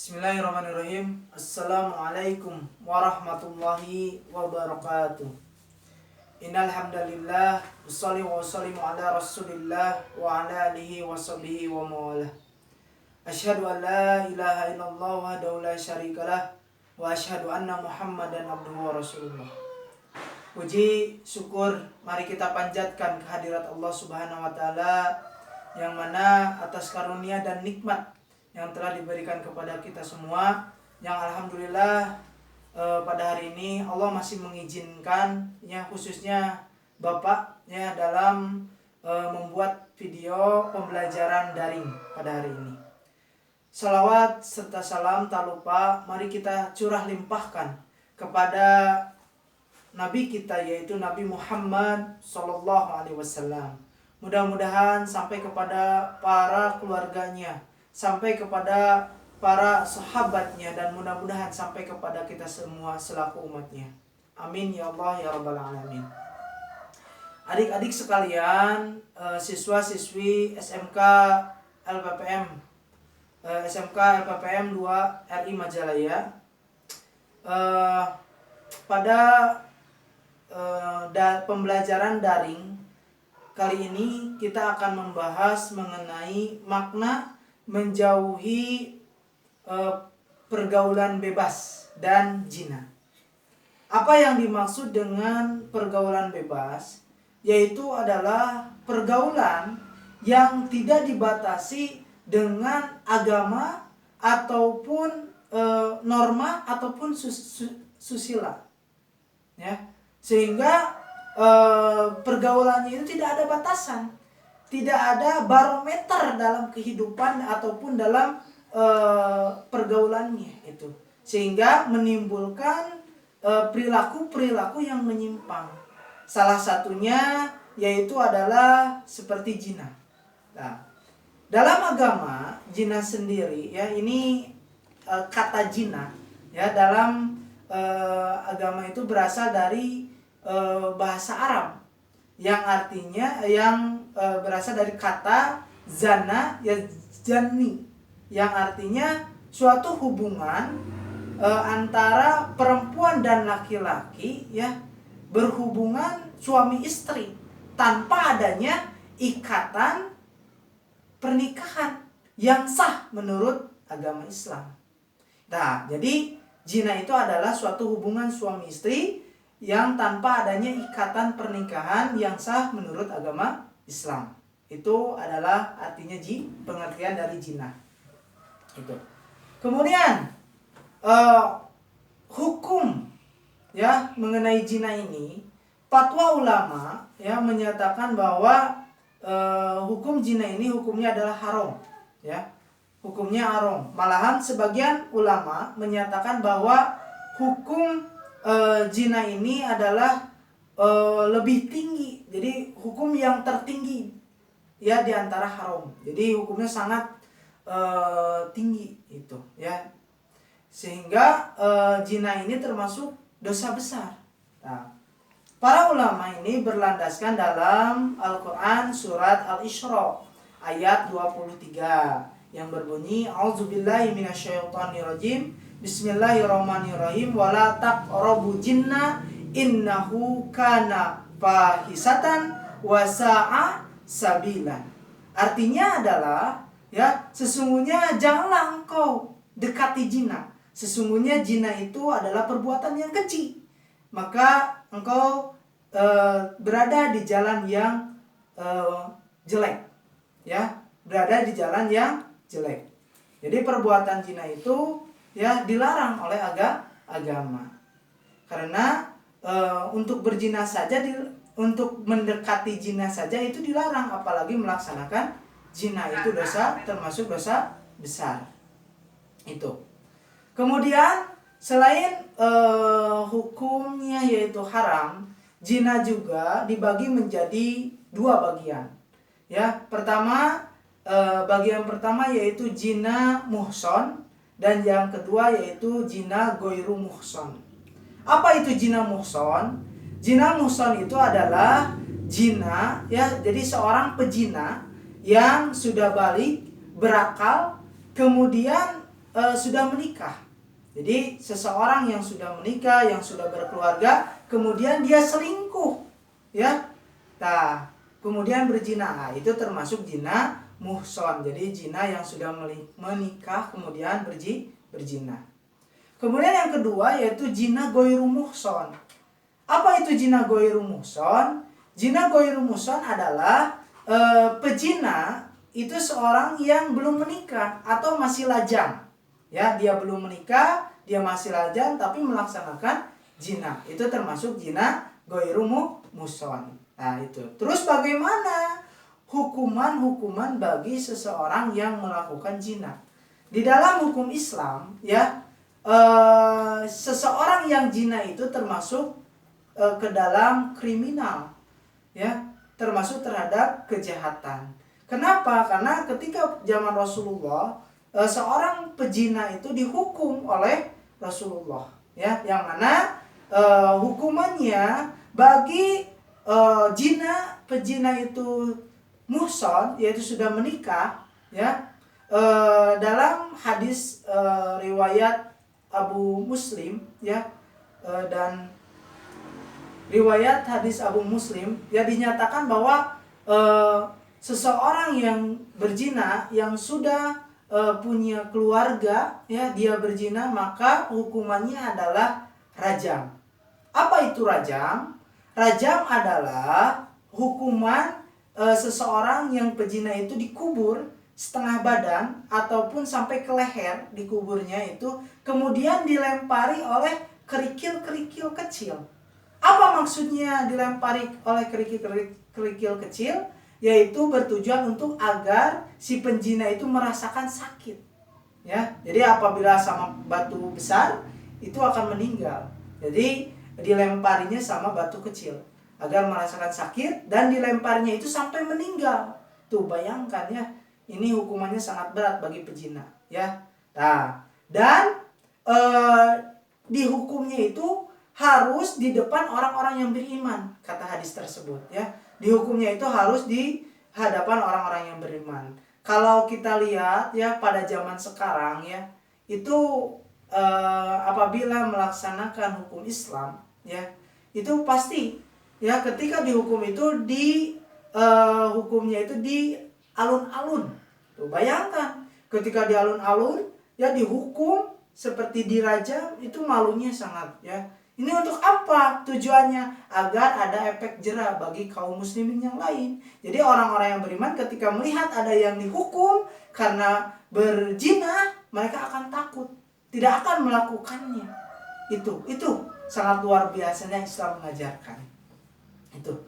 Bismillahirrahmanirrahim. Assalamualaikum warahmatullahi wabarakatuh. Innal hamdalillah wassalli wa sallimu ala Rasulillah wa ala alihi wa sahbihi wa mawalah. Asyhadu an la ilaha illallah wahdahu la syarikalah wa asyhadu anna Muhammadan abduhu wa rasulullah. Puji syukur mari kita panjatkan kehadirat Allah Subhanahu wa taala yang mana atas karunia dan nikmat yang telah diberikan kepada kita semua, yang alhamdulillah pada hari ini Allah masih mengizinkan ya, khususnya Bapak ya, dalam membuat video pembelajaran daring pada hari ini. Salawat serta salam tak lupa mari kita curah limpahkan kepada Nabi kita, yaitu Nabi Muhammad SAW. Mudah-mudahan sampai kepada para keluarganya, sampai kepada para sahabatnya, dan mudah-mudahan sampai kepada kita semua selaku umatnya. Amin ya Allah ya Rabbal Alamin. Adik-adik sekalian, siswa-siswi SMK LPPM 2 RI Majalaya, pada pembelajaran daring kali ini kita akan membahas mengenai makna menjauhi pergaulan bebas dan zina. Apa yang dimaksud dengan pergaulan bebas? Yaitu adalah pergaulan yang tidak dibatasi dengan agama ataupun norma ataupun susila, ya, sehingga pergaulannya itu tidak ada batasan, tidak ada barometer dalam kehidupan ataupun dalam pergaulannya itu, sehingga menimbulkan perilaku-perilaku yang menyimpang. Salah satunya yaitu adalah seperti zina. Nah, dalam agama zina sendiri ya, ini kata zina ya, dalam agama itu berasal dari bahasa Arab yang artinya berasal dari kata zana ya, jani, yang artinya suatu hubungan antara perempuan dan laki-laki ya, berhubungan suami istri tanpa adanya ikatan pernikahan yang sah menurut agama Islam. Nah, jadi zina itu adalah suatu hubungan suami istri yang tanpa adanya ikatan pernikahan yang sah menurut agama Islam. Itu adalah artinya pengertian dari zina. Itu. Kemudian hukum ya mengenai zina ini, fatwa ulama ya menyatakan bahwa hukum zina ini hukumnya adalah haram ya. Hukumnya haram. Malahan sebagian ulama menyatakan bahwa hukum zina ini adalah lebih tinggi, jadi hukum yang tertinggi ya di antara haram. Jadi hukumnya sangat tinggi itu ya, sehingga zina ini termasuk dosa besar. Nah, para ulama ini berlandaskan dalam Al-Quran surat Al-Isra ayat 23 yang berbunyi, A'udzubillahi minasyaitonirrajim, Bismillahirrahmanirrahim, wala taqrabu jinna innahu kana fahisatan wa sa'a sabila. Artinya adalah ya, sesungguhnya janganlah engkau dekati zina. Sesungguhnya zina itu adalah perbuatan yang keji. Maka engkau berada di jalan yang jelek. Ya, berada di jalan yang jelek. Jadi perbuatan zina itu ya dilarang oleh agama. Karena untuk berzina saja, untuk mendekati zina saja itu dilarang, apalagi melaksanakan zina, itu dosa, termasuk dosa besar. Itu. Kemudian selain hukumnya yaitu haram, zina juga dibagi menjadi 2 bagian. Ya, bagian pertama yaitu zina muhson, dan yang kedua yaitu zina goiru muhson. Apa itu zina muhson? Zina muhson itu adalah zina ya, jadi seorang pezina yang sudah balik, berakal, kemudian sudah menikah. Jadi seseorang yang sudah menikah, yang sudah berkeluarga, kemudian dia selingkuh, ya. Nah, kemudian berzina, nah, itu termasuk zina muhson. Jadi zina yang sudah menikah kemudian berzina. Kemudian yang kedua yaitu zina ghairu muhson. Apa itu zina ghairu muhson? Zina ghairu muhson adalah pezina itu seorang yang belum menikah atau masih lajang. Ya, dia belum menikah, dia masih lajang tapi melaksanakan zina. Itu termasuk zina ghairu muhson. Nah, itu. Terus bagaimana hukuman bagi seseorang yang melakukan zina? Di dalam hukum Islam, ya, seseorang yang zina itu termasuk ke dalam kriminal, ya, termasuk terhadap kejahatan. Kenapa? Karena ketika zaman Rasulullah, seorang pezina itu dihukum oleh Rasulullah, ya, yang mana hukumannya bagi pezina itu muhson, yaitu sudah menikah, ya, dalam hadis riwayat Abu Muslim, ya, dan riwayat hadis Abu Muslim, ya, dinyatakan bahwa seseorang yang berzina yang sudah punya keluarga, ya, dia berzina, maka hukumannya adalah rajam. Apa itu rajam? Rajam adalah hukuman seseorang yang pezina itu dikubur setengah badan ataupun sampai ke leher, dikuburnya itu kemudian dilempari oleh kerikil-kerikil kecil. Apa maksudnya dilempari oleh kerikil kecil? Yaitu bertujuan untuk agar si penzina itu merasakan sakit, ya. Jadi apabila sama batu besar itu akan meninggal. Jadi dilemparinya sama batu kecil agar merasakan sakit, dan dilemparinya itu sampai meninggal. Tuh, bayangkan, ya, ini hukumannya sangat berat bagi pezina, ya. Nah, dan dihukumnya itu harus di depan orang-orang yang beriman, kata hadis tersebut, ya. Dihukumnya itu harus di hadapan orang-orang yang beriman. Kalau kita lihat, ya, pada zaman sekarang, ya, itu apabila melaksanakan hukum Islam, ya, itu pasti, ya, ketika dihukum itu hukumnya itu di alun-alun. Tuh, bayangkan ketika di alun-alun, ya, dihukum seperti dirajam, itu malunya sangat, ya. Ini untuk apa tujuannya? Agar ada efek jera bagi kaum muslimin yang lain. Jadi orang-orang yang beriman ketika melihat ada yang dihukum karena berzina, mereka akan takut, tidak akan melakukannya. Itu sangat luar biasanya Islam mengajarkan. Itu.